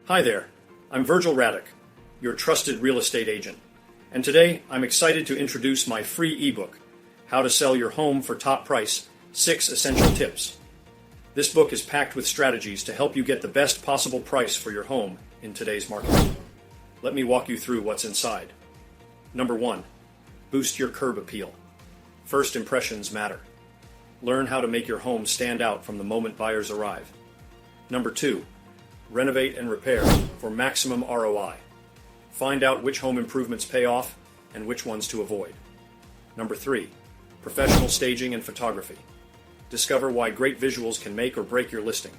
Hi there, I'm Vergil Raduc, your trusted real estate agent. And today I'm excited to introduce my free ebook, How to Sell Your Home for Top Price, 6 Essential Tips. This book is packed with strategies to help you get the best possible price for your home in today's market. Let me walk you through what's inside. Number 1. Boost your curb appeal. First impressions matter. Learn how to make your home stand out from the moment buyers arrive. Number 2. Renovate and repair for maximum ROI. Find out which home improvements pay off and which ones to avoid. Number 3. Professional staging and photography. Discover why great visuals can make or break your listing.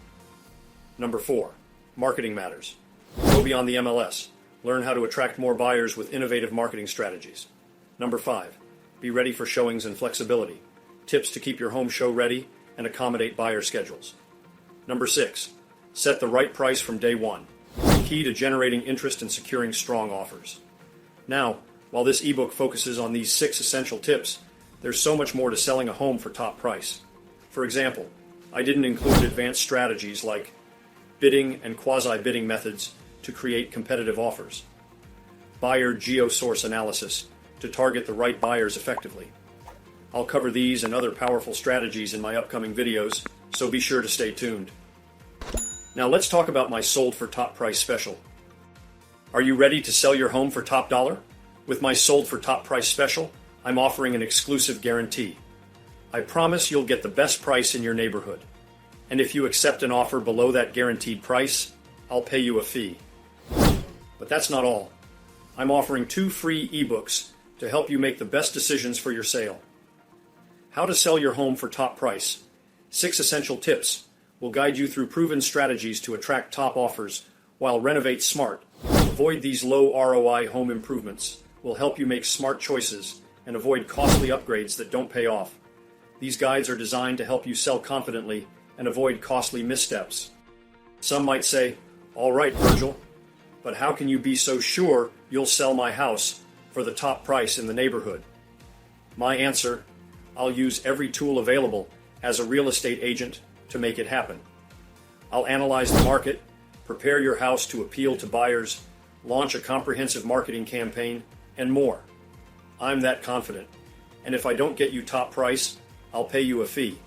Number 4. Marketing matters. Go beyond the MLS. Learn how to attract more buyers with innovative marketing strategies. Number 5. Be ready for showings and flexibility. Tips to keep your home show ready and accommodate buyer schedules. Number 6. Set the right price from day one. Key to generating interest and securing strong offers. Now, while this ebook focuses on these 6 essential tips, there's so much more to selling a home for top price. For example, I didn't include advanced strategies like bidding and quasi-bidding methods to create competitive offers. Buyer geo-source analysis to target the right buyers effectively. I'll cover these and other powerful strategies in my upcoming videos, so be sure to stay tuned. Now let's talk about my Sold for Top Price special. Are you ready to sell your home for top dollar? With my Sold for Top Price special, I'm offering an exclusive guarantee. I promise you'll get the best price in your neighborhood. And if you accept an offer below that guaranteed price, I'll pay you a fee. But that's not all. I'm offering 2 free ebooks to help you make the best decisions for your sale. How to Sell Your Home for Top Price. 6 Essential Tips will guide you through proven strategies to attract top offers, while Renovate Smart. Avoid these low ROI home improvements will help you make smart choices and avoid costly upgrades that don't pay off. These guides are designed to help you sell confidently and avoid costly missteps. Some might say, all right, Vergil, but how can you be so sure you'll sell my house for the top price in the neighborhood? My answer, I'll use every tool available as a real estate agent to make it happen. I'll analyze the market, prepare your house to appeal to buyers, launch a comprehensive marketing campaign, and more. I'm that confident. And if I don't get you top price, I'll pay you a fee.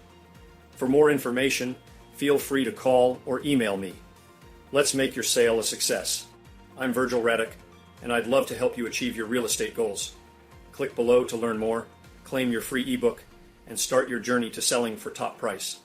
For more information, feel free to call or email me. Let's make your sale a success. I'm Vergil Raduc, and I'd love to help you achieve your real estate goals. Click below to learn more, claim your free ebook, and start your journey to selling for top price.